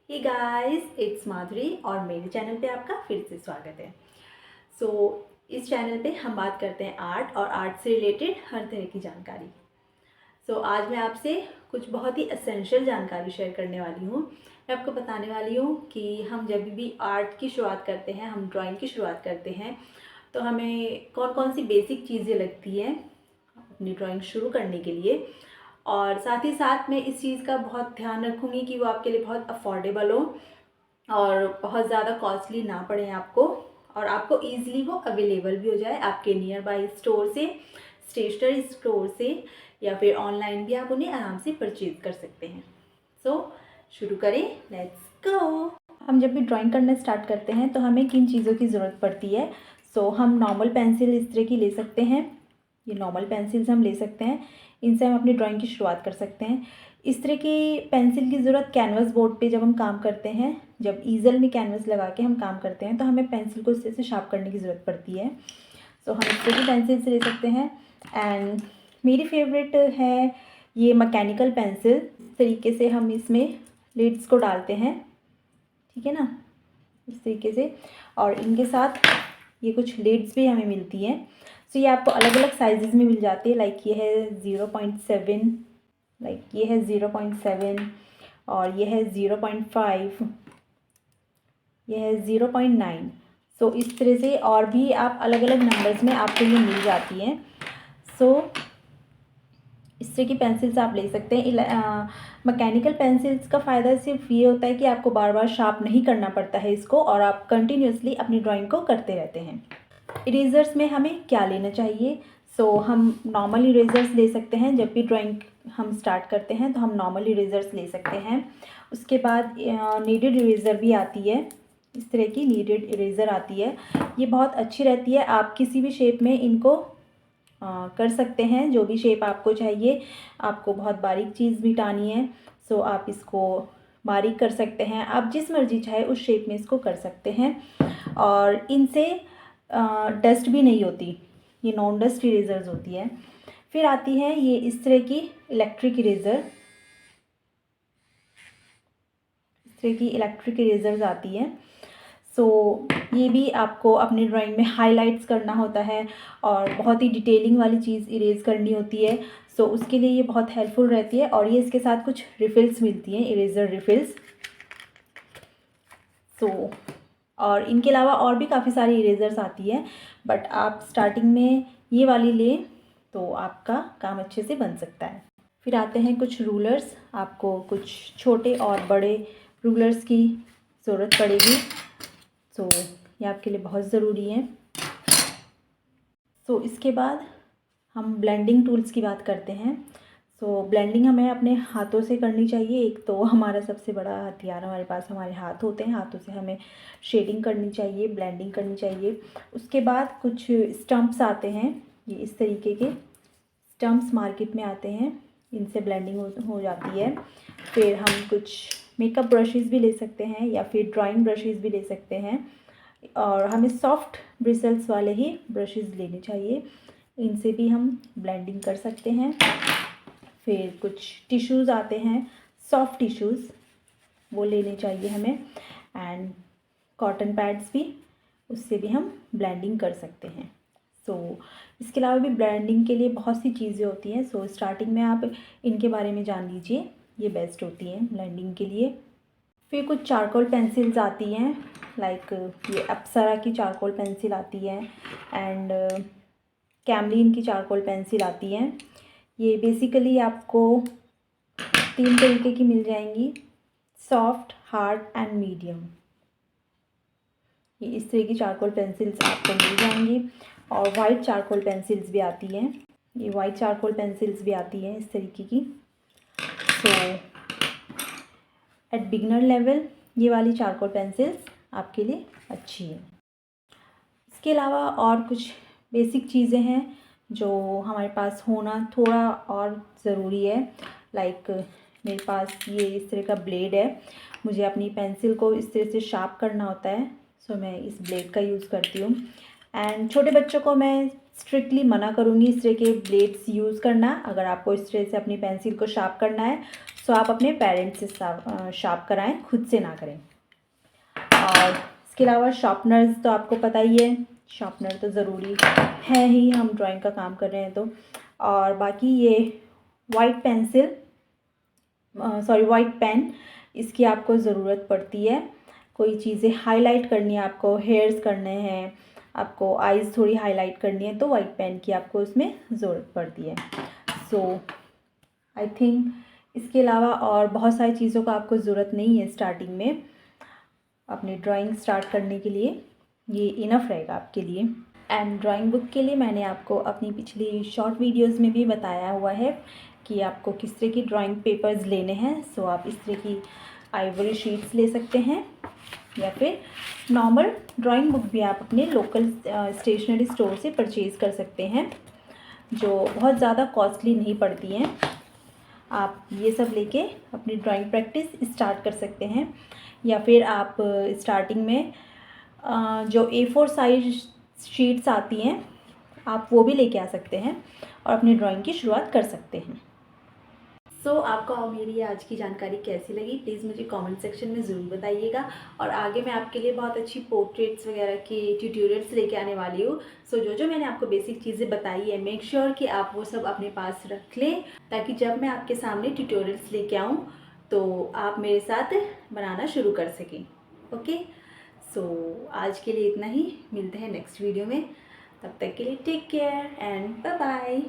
Hey guys, it's माधुरी और मेरे channel पे आपका फिर से स्वागत है। सो इस चैनल पे हम बात करते हैं आर्ट और आर्ट से रिलेटेड हर तरह की जानकारी। आज मैं आपसे कुछ बहुत ही एसेंशियल जानकारी शेयर करने वाली हूँ। मैं आपको बताने वाली हूँ कि हम जब भी आर्ट की शुरुआत करते हैं, हम ड्राइंग की शुरुआत करते हैं, तो हमें कौन कौन सी बेसिक चीज़ें लगती हैं अपनी ड्राइंग शुरू करने के लिए। और साथ ही साथ मैं इस चीज़ का बहुत ध्यान रखूँगी कि वो आपके लिए बहुत अफोर्डेबल हो और बहुत ज़्यादा कॉस्टली ना पड़े आपको, और आपको ईज़िली वो अवेलेबल भी हो जाए आपके नियर बाई स्टोर से, स्टेशनरी स्टोर से, या फिर ऑनलाइन भी आप उन्हें आराम से परचेज़ कर सकते हैं। शुरू करें, लेट्स गो। हम जब भी ड्राइंग करना स्टार्ट करते हैं तो हमें किन चीज़ों की ज़रूरत पड़ती है। हम नॉर्मल पेंसिल इस तरह की ले सकते हैं। ये नॉर्मल पेंसिल्स हम ले सकते हैं, इनसे हम अपनी ड्राइंग की शुरुआत कर सकते हैं। इस तरह की पेंसिल की ज़रूरत कैनवस बोर्ड पे जब हम काम करते हैं, जब ईज़ल में कैनवस लगा के हम काम करते हैं, तो हमें पेंसिल को इससे शार्प करने की ज़रूरत पड़ती है। हम इस तरह की पेंसिल से ले सकते हैं। एंड मेरी फेवरेट है ये मैकेनिकल पेंसिल। इस तरीके से हम इसमें लिड्स को डालते हैं, ठीक है ना, इस तरीके से। और इनके साथ ये कुछ लिड्स भी हमें मिलती हैं। ये आपको अलग अलग साइजेस में मिल जाती है। लाइक ये है 0.7, लाइक ये है 0.7, और ये है 0.5, ये है 0.9। इस तरह से और भी आप अलग अलग नंबर्स में आपको ये मिल जाती हैं। इस तरह की पेंसिल्स आप ले सकते हैं। मैकेनिकल पेंसिल्स का फ़ायदा सिर्फ ये होता है कि आपको बार बार शार्प नहीं करना पड़ता है इसको, और आप कंटिन्यूसली अपनी ड्राइंग को करते रहते हैं। इरेज़र्स में हमें क्या लेना चाहिए? हम नॉर्मल इरेज़र्स ले सकते हैं। जब भी ड्राइंग हम स्टार्ट करते हैं तो हम नॉर्मल इरेज़र्स ले सकते हैं। उसके बाद नीडेड इरेज़र भी आती है, इस तरह की नीडेड इरेज़र आती है। ये बहुत अच्छी रहती है, आप किसी भी शेप में इनको कर सकते हैं, जो भी शेप आपको चाहिए। आपको बहुत बारीक चीज़ मिटानी है, आप इसको बारीक कर सकते हैं। आप जिस मर्ज़ी चाहे उस शेप में इसको कर सकते हैं, और इनसे डस्ट भी नहीं होती, ये नॉन डस्ट इरेज़र्स होती है। फिर आती है ये इस तरह की इलेक्ट्रिक इरेज़र। इस तरह की इलेक्ट्रिक इरेज़र्स आती है। ये भी आपको अपनी ड्राइंग में हाइलाइट्स करना होता है और बहुत ही डिटेलिंग वाली चीज़ इरेज़ करनी होती है। उसके लिए ये बहुत हेल्पफुल रहती है। और ये इसके साथ कुछ रिफ़िल्स मिलती हैं, इरेज़र रिफ़िल्स। और इनके अलावा और भी काफ़ी सारी इरेज़र्स आती है, बट आप स्टार्टिंग में ये वाली लें तो आपका काम अच्छे से बन सकता है। फिर आते हैं कुछ रूलर्स। आपको कुछ छोटे और बड़े रूलर्स की ज़रूरत पड़ेगी। ये आपके लिए बहुत ज़रूरी है। इसके बाद हम ब्लेंडिंग टूल्स की बात करते हैं। ब्लेंडिंग हमें अपने हाथों से करनी चाहिए। एक तो हमारा सबसे बड़ा हथियार हमारे पास हमारे हाथ होते हैं, हाथों से हमें शेडिंग करनी चाहिए, ब्लेंडिंग करनी चाहिए। उसके बाद कुछ स्टम्प्स आते हैं, ये इस तरीके के स्टम्प्स मार्केट में आते हैं, इनसे ब्लेंडिंग हो जाती है। फिर हम कुछ मेकअप ब्रशेज़ भी ले सकते हैं, या फिर ड्राइंग ब्रशेज़ भी ले सकते हैं, और हमें सॉफ्ट ब्रिसल्स वाले ही ब्रशेज़ लेने चाहिए, इनसे भी हम ब्लेंडिंग कर सकते हैं। फिर कुछ टिश्यूज़ आते हैं, सॉफ्ट टिश्यूज़, वो लेने चाहिए हमें। एंड कॉटन पैड्स भी, उससे भी हम ब्लेंडिंग कर सकते हैं। इसके अलावा भी ब्लेंडिंग के लिए बहुत सी चीज़ें होती हैं। स्टार्टिंग में आप इनके बारे में जान लीजिए, ये बेस्ट होती हैं ब्लेंडिंग के लिए। फिर कुछ चारकोल पेंसिल्स आती हैं, लाइक ये अप्सरा की चारकोल पेंसिल आती है, एंड कैमलिन की चारकोल पेंसिल आती हैं। ये बेसिकली आपको 3 तरीके की मिल जाएंगी, सॉफ्ट, हार्ड एंड मीडियम। ये इस तरह की चारकोल पेंसिल्स आपको मिल जाएंगी। और वाइट चारकोल पेंसिल्स भी आती हैं, ये वाइट चारकोल पेंसिल्स भी आती हैं इस तरीके की। एट बिगनर लेवल ये वाली चारकोल पेंसिल्स आपके लिए अच्छी है। इसके अलावा और कुछ बेसिक चीज़ें हैं जो हमारे पास होना थोड़ा और ज़रूरी है। लाइक मेरे पास ये इस तरह का ब्लेड है, मुझे अपनी पेंसिल को इस तरह से शार्प करना होता है, मैं इस ब्लेड का यूज़ करती हूँ। एंड छोटे बच्चों को मैं स्ट्रिक्टली मना करूँगी इस तरह के ब्लेड्स यूज़ करना। अगर आपको इस तरह से अपनी पेंसिल को शार्प करना है सो आप अपने पेरेंट्स से शार्प कराएं, खुद से ना करें। और इसके अलावा शार्पनर्स तो आपको पता ही है, शार्पनर तो ज़रूरी है ही, हम ड्राइंग का काम कर रहे हैं तो। और बाकी ये वाइट पेंसिल, वाइट पेन, इसकी आपको ज़रूरत पड़ती है। कोई चीज़ें हाईलाइट करनी है आपको, हेयर्स करने हैं आपको, आईज़ थोड़ी हाईलाइट करनी है, तो वाइट पेन की आपको उसमें ज़रूरत पड़ती है। सो आई थिंक इसके अलावा और बहुत सारी चीज़ों का आपको ज़रूरत नहीं है स्टार्टिंग में अपनी ड्राइंग स्टार्ट करने के लिए, ये इनफ रहेगा आपके लिए। एंड ड्राइंग बुक के लिए मैंने आपको अपनी पिछली शॉर्ट वीडियोस में भी बताया हुआ है कि आपको किस तरह की ड्राइंग पेपर्स लेने हैं। सो आप इस तरह की आइवरी शीट्स ले सकते हैं, या फिर नॉर्मल ड्राइंग बुक भी आप अपने लोकल स्टेशनरी स्टोर से परचेज़ कर सकते हैं, जो बहुत ज़्यादा कॉस्टली नहीं पड़ती हैं। आप ये सब लेके अपनी ड्राइंग प्रैक्टिस स्टार्ट कर सकते हैं। या फिर आप स्टार्टिंग में जो A4 साइज शीट्स आती हैं, आप वो भी लेके आ सकते हैं और अपनी ड्राइंग की शुरुआत कर सकते हैं। सो आपको मेरी आज की जानकारी कैसी लगी, प्लीज़ मुझे कमेंट सेक्शन में ज़रूर बताइएगा। और आगे मैं आपके लिए बहुत अच्छी पोर्ट्रेट्स वगैरह की ट्यूटोरियल्स लेके आने वाली हूँ। सो जो मैंने आपको बेसिक चीज़ें बताई है, मेक श्योर कि आप वो सब अपने पास रख लें, ताकि जब मैं आपके सामने ट्यूटोरियल्स लेके आऊँ तो आप मेरे साथ बनाना शुरू कर सकें। ओके, सो आज के लिए इतना ही, मिलते हैं नेक्स्ट वीडियो में। तब तक के लिए take care and bye bye.